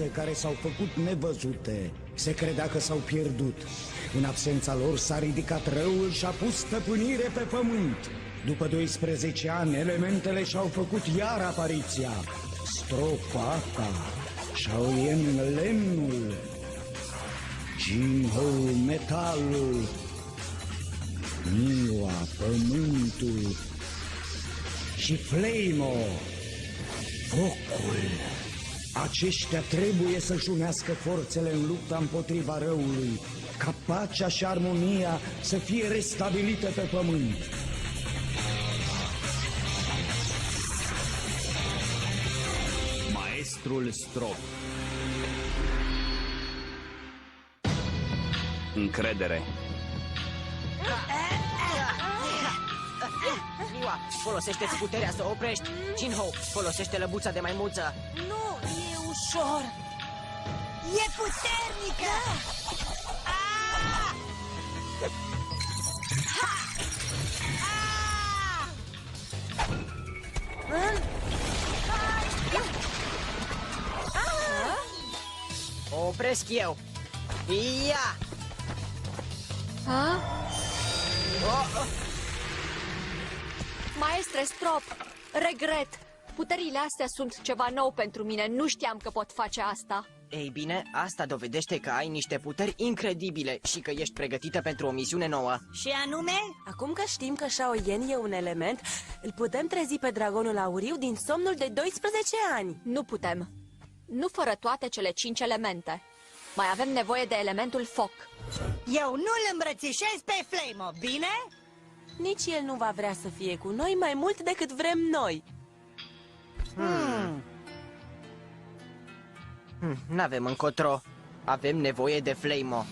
care s-au făcut nevăzute. Se credea că s-au pierdut. În absența lor s-a ridicat răul și a pus stăpânire pe pământ. După 12 ani, elementele și-au făcut iar apariția. Strop apa, Shaoyan lemnul, Jinho metalul, Niwa pământul și Flaymo focul. Aceștia trebuie să-și unească forțele în lupta împotriva răului, ca pacea și armonia să fie restabilite pe pământ. Maestrul Strop. Încredere. Niwa, folosește-ți puterea să o oprești. Jinho, folosește lăbuța de maimuță. Nu, e ușor. E puternică! Ah! Ha! Ah! O opresc eu. Ia! Ha? Oh, Maestre Strop, regret. Puterile astea sunt ceva nou pentru mine. Nu știam că pot face asta. Ei bine, asta dovedește că ai niște puteri incredibile și că ești pregătită pentru o misiune nouă. Și anume? Acum că știm că Shaoyan e un element, îl putem trezi pe dragonul auriu din somnul de 12 ani. Nu putem. Nu fără toate cele 5 elemente. Mai avem nevoie de elementul foc. Eu nu-l îmbrățișez pe Flaymo, bine? Nici el nu va vrea să fie cu noi mai mult decât vrem noi. N-avem încotro. Avem nevoie de Flaymo.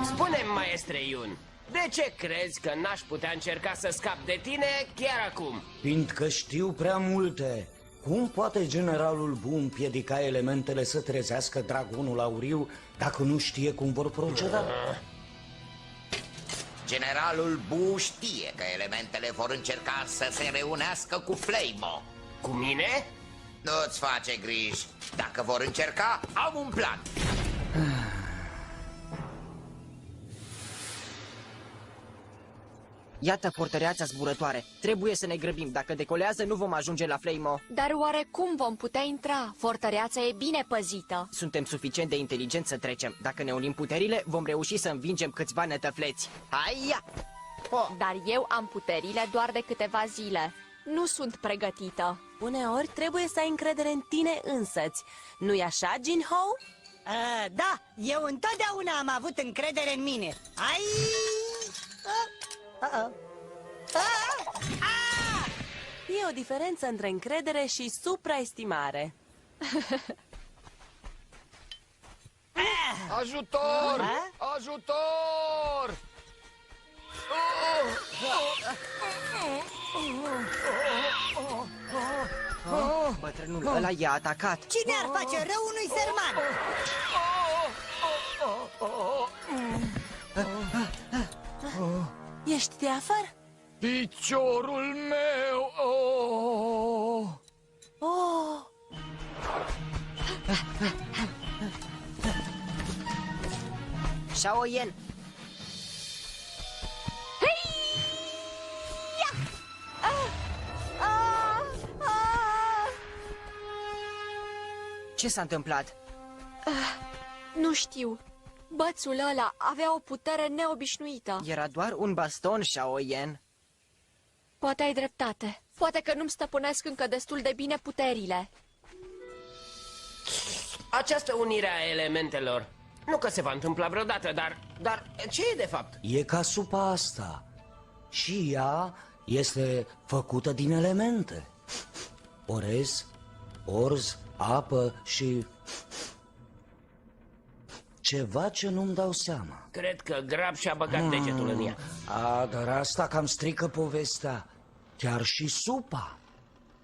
Spune-mi, maestre Yun, de ce crezi că n-aș putea încerca să scap de tine chiar acum? Fiindcă știu prea multe. Cum poate generalul Bu împiedica elementele să trezească dragonul auriu dacă nu știe cum vor proceda? Generalul Bu știe că elementele vor încerca să se reunească cu Flaymo. Cu mine? Nu-ți face griji. Dacă vor încerca, am un plan. Iată fortăreața zburătoare. Trebuie să ne grăbim. Dacă decolează, nu vom ajunge la Flaymo. Dar oare cum vom putea intra? Fortăreața e bine păzită. Suntem suficient de inteligenți să trecem. Dacă ne unim puterile, vom reuși să învingem câțiva nătăfleți. Haia! Dar eu am puterile doar de câteva zile. Nu sunt pregătită. Uneori trebuie să ai încredere în tine însăți. Nu-i așa, Jinho? Da, eu întotdeauna am avut încredere în mine. Ai! E o diferență între încredere și supraestimare. Ajutor! Ajutor! Bătrânul ăla i-a atacat. Cine ar face rău unui sărman? Ești teafăr? Piciorul meu! Oh! Shaoyan! Ce s-a întâmplat? Nu știu. Bățul ăla avea o putere neobișnuită. Era doar un baston, Shaoyan. Poate ai dreptate. Poate că nu-mi stăpânesc încă destul de bine puterile. Această unire a elementelor, nu că se va întâmpla vreodată, dar ce e de fapt? E ca supa asta. Și ea este făcută din elemente. Orez, orz, apă și... ceva ce nu-mi dau seama. Cred că Grab și-a băgat degetul în ea. Dar asta cam strică povestea. Chiar și supa.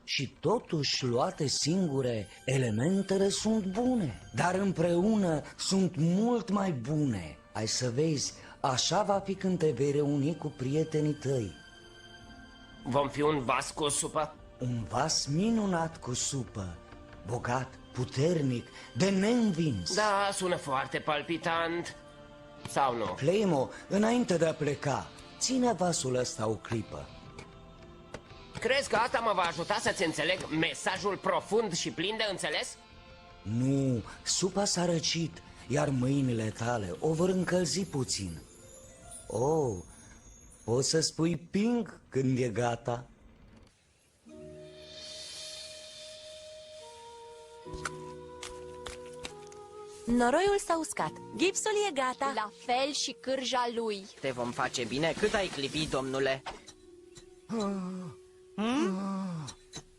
Și totuși, luate singure, elementele sunt bune. Dar împreună sunt mult mai bune. Ai să vezi, așa va fi când te vei reuni cu prietenii tăi. Vom fi un vas cu supă? Un vas minunat cu supă, bogat, puternic, de neînvins. Da, sună foarte palpitant. Sau nu? Fleimo, înainte de a pleca, ține vasul ăsta o clipă. Crezi că asta mă va ajuta să-ți înțeleg mesajul profund și plin de înțeles? Nu, supa s-a răcit, iar mâinile tale o vor încălzi puțin. Oh, poți să spui ping când e gata? Noroiul s-a uscat. Gipsul e gata. La fel și cârja lui. Te vom face bine cât ai clipi, domnule.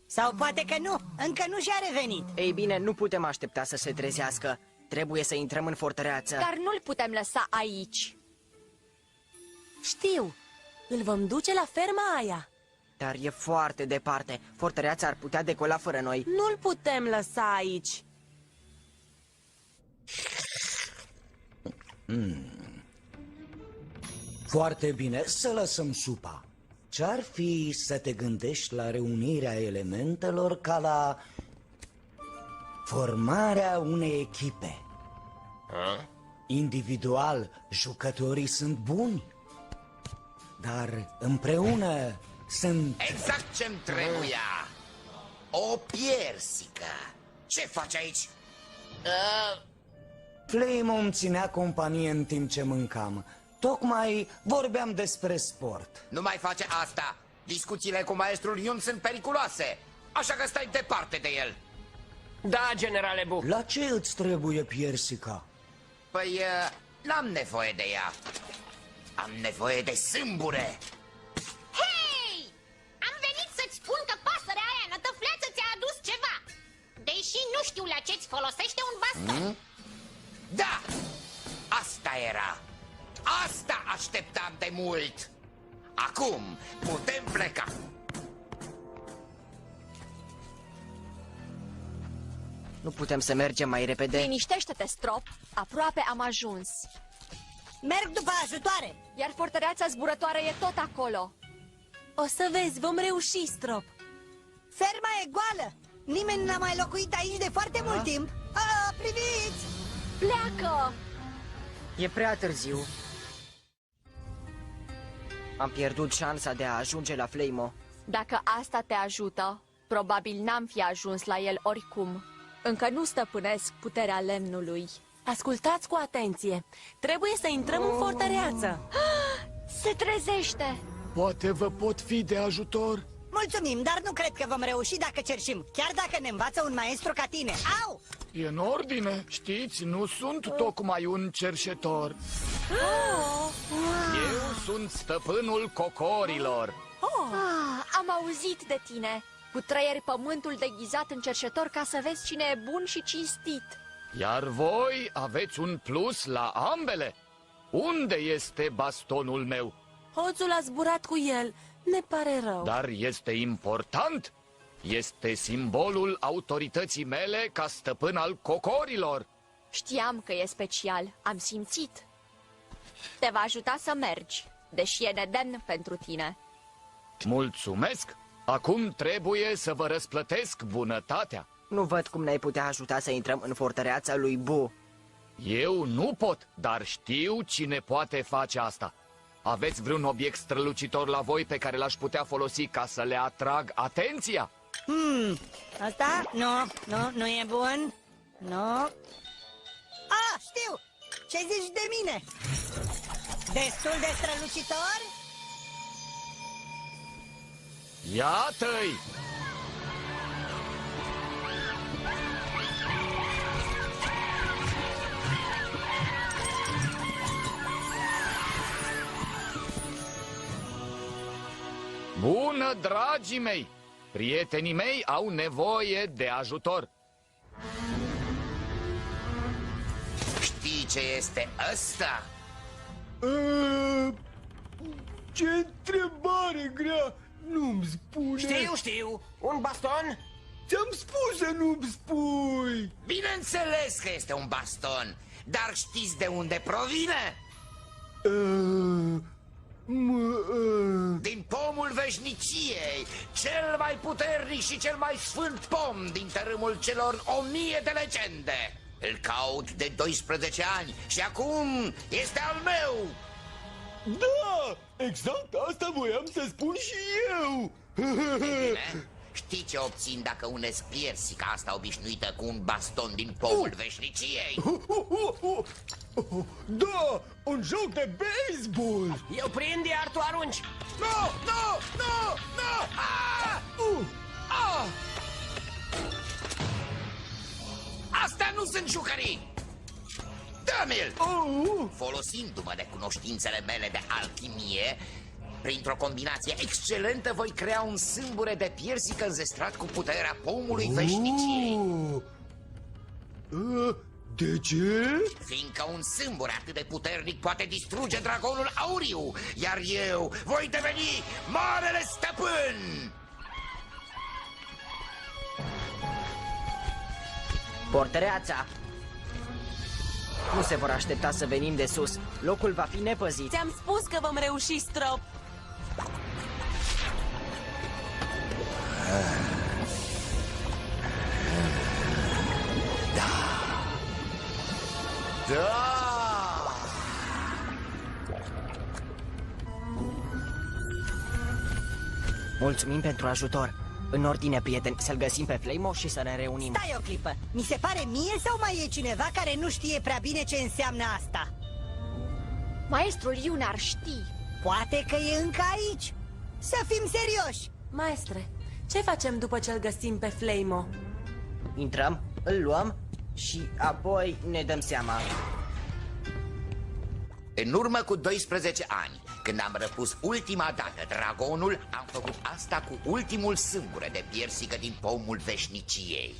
Sau poate că nu, încă nu și-a revenit. Ei bine, nu putem aștepta să se trezească. Trebuie să intrăm în fortăreață. Dar nu-l putem lăsa aici. Știu. Îl vom duce la ferma aia. Dar e foarte departe. Fortăreața ar putea decola fără noi. Nu-l putem lăsa aici. Foarte bine, să lăsăm supa. Ce-ar fi să te gândești la reunirea elementelor ca la formarea unei echipe? Individual, jucătorii sunt buni, dar împreună sunt... Exact ce-mi trebuia. O piersică. Ce faci aici? Fleimo îmi ținea companie în timp ce mâncam. Tocmai vorbeam despre sport. Nu mai face asta. Discuțiile cu maestrul Yun sunt periculoase. Așa că stai departe de el. Da, generale Bu. La ce îți trebuie piersica? Păi, n-am nevoie de ea. Am nevoie de sâmbure. Hei! Am venit să-ți spun că pasărea aia nătăfleață ți-a adus ceva. Deși nu știu la ce-ți folosește un baston. Da! Asta era. Asta așteptam de mult. Acum putem pleca. Nu putem să mergem mai repede. Liniștește-te, Strop. Aproape am ajuns. Merg după ajutoare. Iar fortăreața zburătoare e tot acolo. O să vezi, vom reuși, Strop. Ferma e goală. Nimeni n-a mai locuit aici de foarte mult timp. Priviți! Pleacă! E prea târziu. Am pierdut șansa de a ajunge la Fleimo. Dacă asta te ajută, probabil n-am fi ajuns la el oricum. Încă nu stăpânesc puterea lemnului. Ascultați cu atenție. Trebuie să intrăm în fortăreață. Se trezește! Poate vă pot fi de ajutor? Mulțumim, dar nu cred că vom reuși dacă cerșim. Chiar dacă ne învață un maestru ca tine. Au! E în ordine, știți, nu sunt tocmai un cerșetor. Eu sunt stăpânul cocorilor. Am auzit de tine. Putreieri pământul deghizat în cerșetor ca să vezi cine e bun și cinstit. Iar voi aveți un plus la ambele. Unde este bastonul meu? Hoțul a zburat cu el. Ne pare rău. Dar este important. Este simbolul autorității mele ca stăpân al cocorilor. Știam că e special, am simțit. Te va ajuta să mergi, deși e nedemn pentru tine. Mulțumesc. Acum trebuie să vă răsplătesc bunătatea. Nu văd cum ne-ai putea ajuta să intrăm în fortăreața lui Bu. Eu nu pot, dar știu cine poate face asta. Aveți vreun obiect strălucitor la voi pe care l-aș putea folosi ca să le atrag atenția? Asta? Nu e bun. Nu. Știu! Ce zici de mine? Destul de strălucitor? Iată-i! Bună, dragii mei! Prietenii mei au nevoie de ajutor. Știi ce este ăsta? Ce întrebare grea! Nu-mi spune! Știu, un baston? Ți-am spus să nu-mi spui! Bineînțeles că este un baston, dar știți de unde provine? Din pomul veșniciei, cel mai puternic și cel mai sfânt pom din tărâmul celor 1000 de legende. Îl caut de 12 ani și acum este al meu. Da, exact asta voiam să spun și eu. Bine, știi ce obțin dacă unesc piersica asta obișnuită cu un baston din pomul veșniciei? Da, un joc de baseball. Eu prind, iar tu arunci. Nu, nu, nu, nu! Ah! Ah! Astea nu sunt jucării! Dă-mi-l! Folosindu-mă de cunoștințele mele de alchimie, printr-o combinație excelentă voi crea un sâmbure de piersică înzestrat cu puterea pomului veșniciei. De ce? Fiindcă un sâmbure atât de puternic poate distruge dragonul auriu, iar eu voi deveni marele stăpân! Portăreața! Nu se vor aștepta să venim de sus. Locul va fi nepăzit. Ți-am spus că vom reuși, Strop. Da! Mulțumim pentru ajutor. În ordine, prieteni, să-l găsim pe Flamo și să ne reunim. Stai o clipă, mi se pare mie sau mai e cineva care nu știe prea bine ce înseamnă asta? Maestrul Iun ar ști. Poate că e încă aici. Să fim serioși. Maestre, ce facem după ce-l găsim pe Flamo? Intrăm, îl luăm și apoi ne dăm seama. În urmă cu 12 ani, când am răpus ultima dată dragonul, am făcut asta cu ultimul sâmbure de piersică din pomul veșniciei.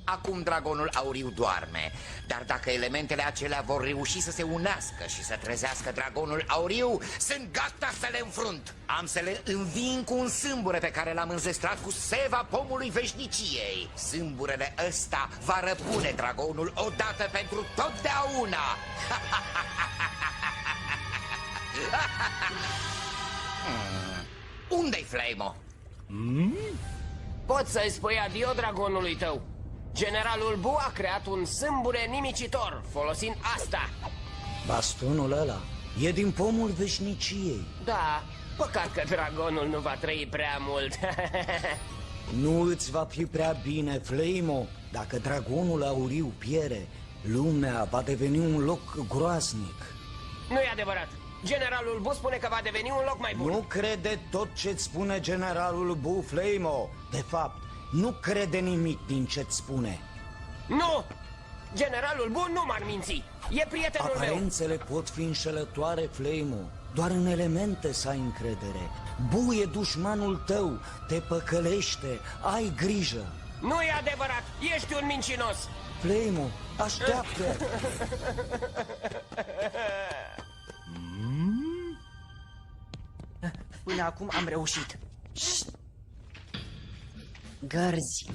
Acum dragonul auriu doarme, dar dacă elementele acelea vor reuși să se unească și să trezească dragonul auriu, sunt gata să le înfrunt. Am să le înving cu un sâmbure pe care l-am înzestrat cu seva pomului veșniciei. Sâmburele ăsta va răpune dragonul odată pentru totdeauna. Unde-i Flamo? Poți să-i spui adio dragonului tău. Generalul Bu a creat un sâmbure nimicitor, folosind asta. Bastonul ăla e din pomul veșniciei. Da, păcat că dragonul nu va trăi prea mult. Nu îți va fi prea bine, Flamo. Dacă dragonul auriu piere, lumea va deveni un loc groaznic. Nu e adevărat. Generalul Bu spune că va deveni un loc mai bun. Nu crede tot ce-ți spune generalul Bu, Flamo. De fapt, nu crede nimic din ce-ți spune. Nu! Generalul Bu nu m-ar minți. E prietenul meu. Aparențele pot fi înșelătoare, Flamo. Doar în elemente să ai încredere. Bu e dușmanul tău, te păcălește, ai grijă. Nu e adevărat, ești un mincinos. Flamo, așteaptă. Până acum am reușit. Șt! Gărzi.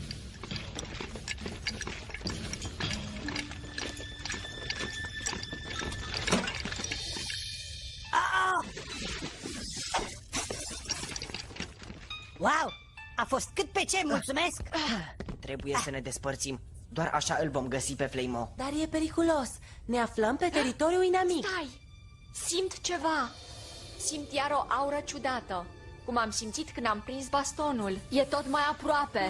Wow, a fost cât pe ce, mulțumesc. Trebuie să ne despărțim. Doar așa îl vom găsi pe Flamo. Dar e periculos. Ne aflăm pe teritoriul inamic. Stai! Simt ceva. Simt iar o aură ciudată. Cum am simțit când am prins bastonul. E tot mai aproape.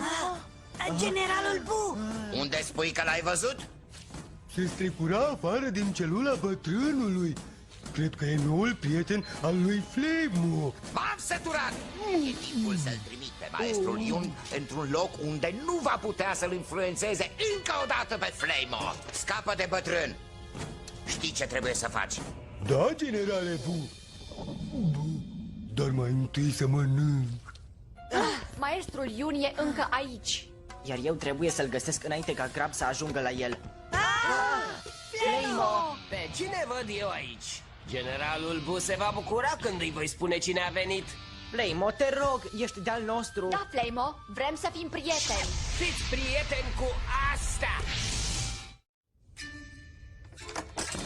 Generalul Bu! Unde spui că l-ai văzut? Se strecura afară din celula bătrânului. Cred că e noul prieten al lui Flamo. M-am săturat! E timpul să-l trimit pe maestrul Iun într-un loc unde nu va putea să-l influențeze încă o dată pe Flamo. Scapă de bătrân! Știi ce trebuie să faci? Da, generale Bu. Dar mai întâi să mănânc. Maestrul Iun e încă aici. Iar eu trebuie să-l găsesc înainte ca Grab să ajungă la el. Flamo! Pe cine văd eu aici? Generalul Bu se va bucura când îi voi spune cine a venit. Flamo, te rog, ești de-al nostru. Da, Flamo, vrem să fim prieteni. Fiți prieteni cu asta!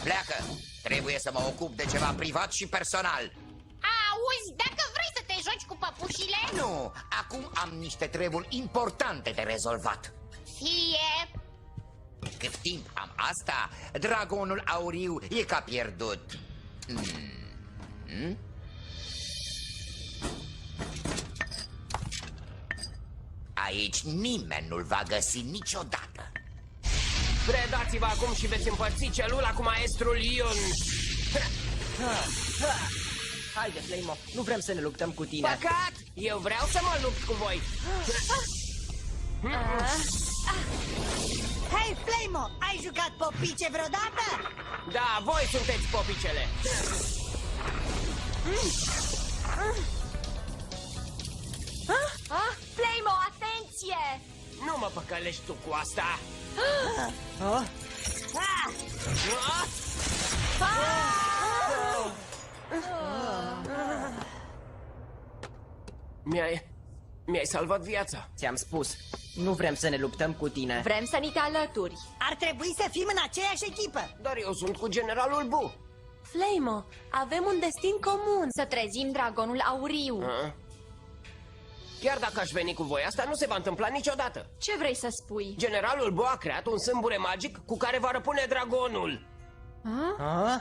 Pleacă! Trebuie să mă ocup de ceva privat și personal. Auzi, dacă vrei să te joci cu păpușile... Nu, acum am niște treburi importante de rezolvat. Fie... Cât timp am asta, dragonul auriu e ca pierdut. Aici nimeni nu-l va găsi niciodată. Predați-vă acum și veți împărți celula cu maestrul Ion. Haide, Flamo, nu vrem să ne luptăm cu tine. Păcat! Eu vreau să mă lupt cu voi. Hei, Flamo, ai jucat popice vreodată? Da, voi sunteți popicele. Flamo, atenție! Nu mă păcălești tu cu asta. Mi-ai salvat viața. Ți-am spus, nu vrem să ne luptăm cu tine. Vrem să ni te alături. Ar trebui să fim în aceeași echipă. Dar eu sunt cu generalul Bu. Flamo, avem un destin comun. Să trezim dragonul auriu. Chiar dacă aș veni cu voi, asta nu se va întâmpla niciodată. Ce vrei să spui? Generalul Bu a creat un sâmbure magic cu care va răpune dragonul.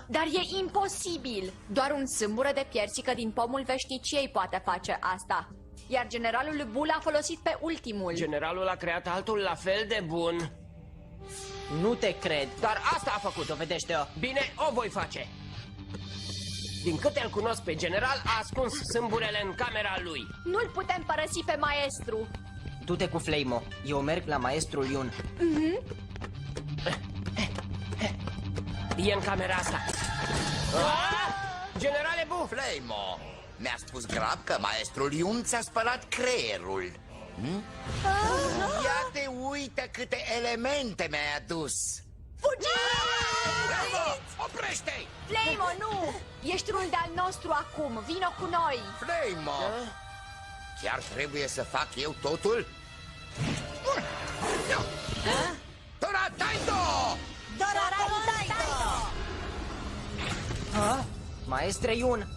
Dar e imposibil. Doar un sâmbure de piersică din pomul veșniciei poate face asta. Iar generalul Bu l-a folosit pe ultimul. Generalul a creat altul la fel de bun. Nu te cred. Dar asta a făcut. Dovedește-o. Bine, o voi face. Din câte îl cunosc pe general, a ascuns sâmburele în camera lui. Nu-l putem părăsi pe maestru. Du-te cu Flamo. Eu merg la maestrul Ion. E în camera asta. Generale Bu! Flamo, mi-a spus grav că maestrul Ion ți-a spălat creierul. Ia te uite câte elemente mi-ai adus. Flamo, oprește-i! Flamo, nu! Ești unul de-al nostru acum. Vino cu noi. Flamo, chiar trebuie să fac eu totul? Dorataito! Dorataito! Maestre Ion,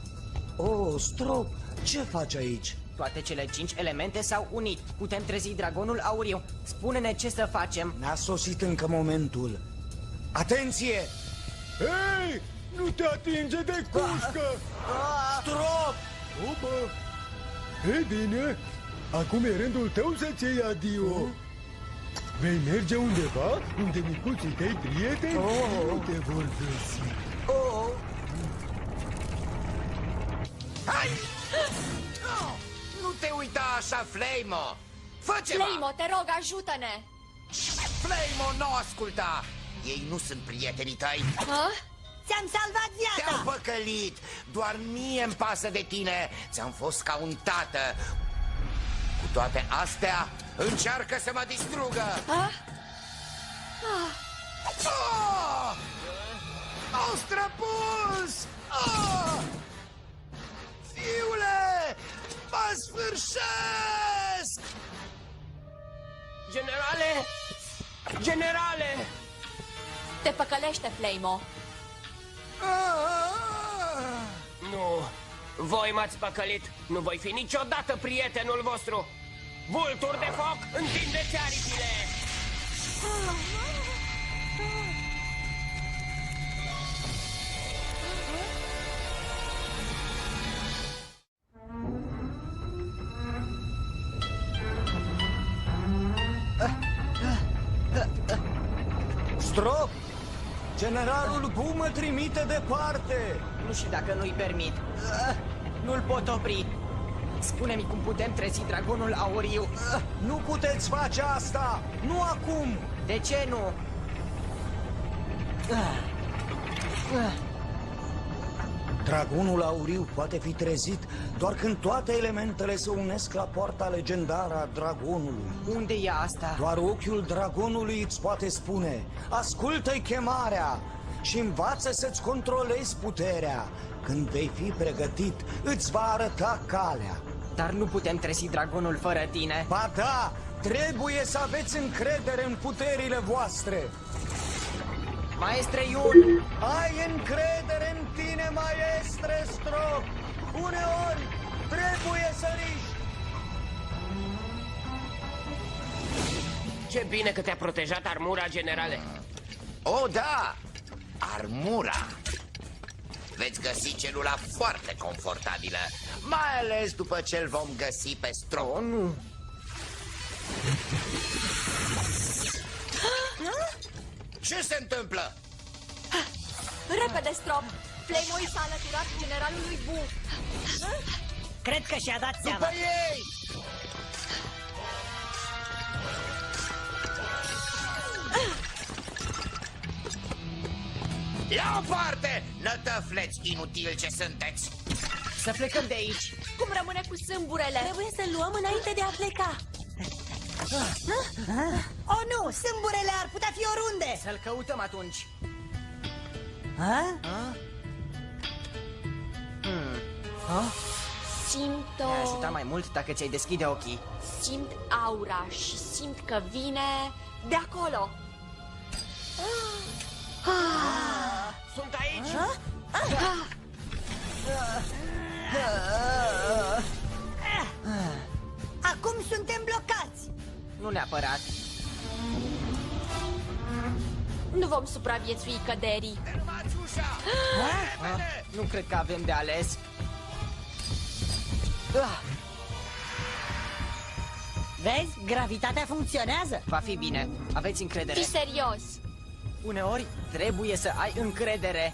Oh, Strop, ce faci aici? toate cele 5 elemente s-au unit. Putem trezi dragonul auriu. Spune-ne ce să facem. N-a sosit încă momentul. Atenție! Hei, nu te atinge de cușcă! Strop! Opa! Ei bine, acum e rândul tău să-ți iei adio. Vei merge undeva unde micuții tăi prieteni nu te vor găsi. Hai! Nu te uita așa, Flamo! Fă ceva! Flamo, te rog, ajută-ne. Flamo, nu asculta! Ei nu sunt prietenii tăi. Ți-am salvat Te-au viața! păcălit. Doar mie îmi pasă de tine. Ți-am fost ca un tată. Cu toate astea, încearcă să mă distrugă. Au străpuns! Fiule, mă sfârșesc! Generale! Generale! Te păcălește, Flamo. Nu, voi m-ați păcălit. Nu voi fi niciodată prietenul vostru. Vulturi de foc, întindeți aripile! Strop! Generalul Bu mă trimite departe! Nu știu dacă nu-i permit. Nu-l pot opri. Spune-mi cum putem trezi dragonul auriu. Nu puteți face asta! Nu acum! De ce nu? Dragonul auriu poate fi trezit doar când toate elementele se unesc la poarta legendară a dragonului. Unde e asta? Doar ochiul dragonului îți poate spune: ascultă-i chemarea și învață să-ți controlezi puterea. Când vei fi pregătit, îți va arăta calea. Dar nu putem trezi dragonul fără tine. Ba da, trebuie să aveți încredere în puterile voastre. Maestre Yun! Ai încredere în tine, maestre Strop! Uneori trebuie să riști! Ce bine că te-a protejat armura, generale. O, da! Armura! Veți găsi celula foarte confortabilă, mai ales după ce îl vom găsi pe Strop. Oh, nu! Ce se întâmplă? Repede, Strop! Flameboy s-a alăturat generalului Bu. Cred că și-a dat seama. După ei! Ia o parte, nătăfleți inutili ce sunteți! Să plecăm de aici! Cum rămâne cu sâmburele? Trebuie să luăm înainte de a pleca. Oh, nu! Sâmburele ar putea fi oriunde! Să-l căutăm atunci! Simt Ne-ai ajutat mai mult dacă ți-ai deschide ochii. Simt aura și simt că vine de acolo. Sunt aici! Acum suntem blocați! Nu neapărat. Nu vom supraviețui căderii. Dermați ușa! Nu cred că avem de ales. Vezi? Gravitatea funcționează! Va fi bine. Aveți încredere. Fii serios. Uneori trebuie să ai încredere.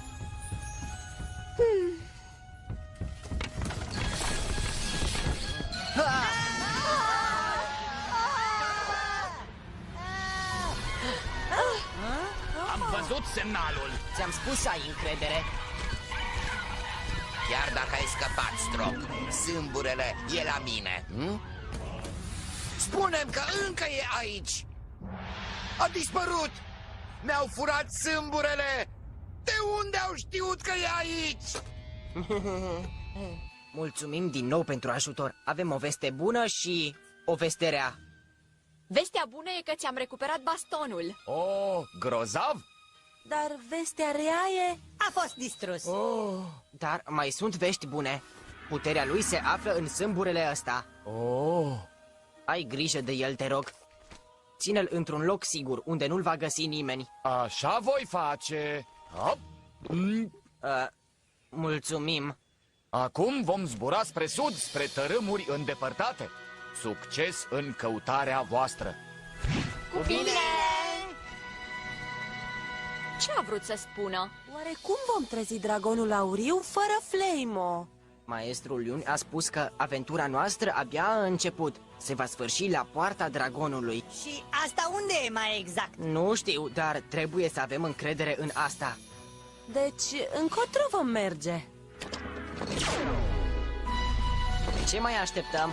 Am văzut semnalul. Ți-am spus să ai încredere. Chiar dacă ai scăpat, Strop, sâmburele e la mine. Spune-mi că încă e aici. A dispărut. Mi-au furat sâmburele. De unde au știut că e aici? Mulțumim din nou pentru ajutor. Avem o veste bună și o veste rea. Vestea bună e că ți-am recuperat bastonul. Oh, grozav? Dar vestea rea e... A fost distrus. Dar mai sunt vești bune. Puterea lui se află în sâmburele ăsta. Oh, Ai grijă de el, te rog. Ține-l într-un loc sigur, unde nu-l va găsi nimeni. așa voi face. Hop. Mulțumim. Acum vom zbura spre sud, spre tărâmuri îndepărtate. Succes în căutarea voastră. Cu bine! Ce a vrut să spună? Oare cum vom trezi dragonul auriu fără Flamo? Maestrul Yun a spus că aventura noastră abia a început. Se va sfârși la poarta dragonului. Și asta unde e mai exact? Nu știu, dar trebuie să avem încredere în asta. Deci, încotro vom merge? Ce mai așteptăm?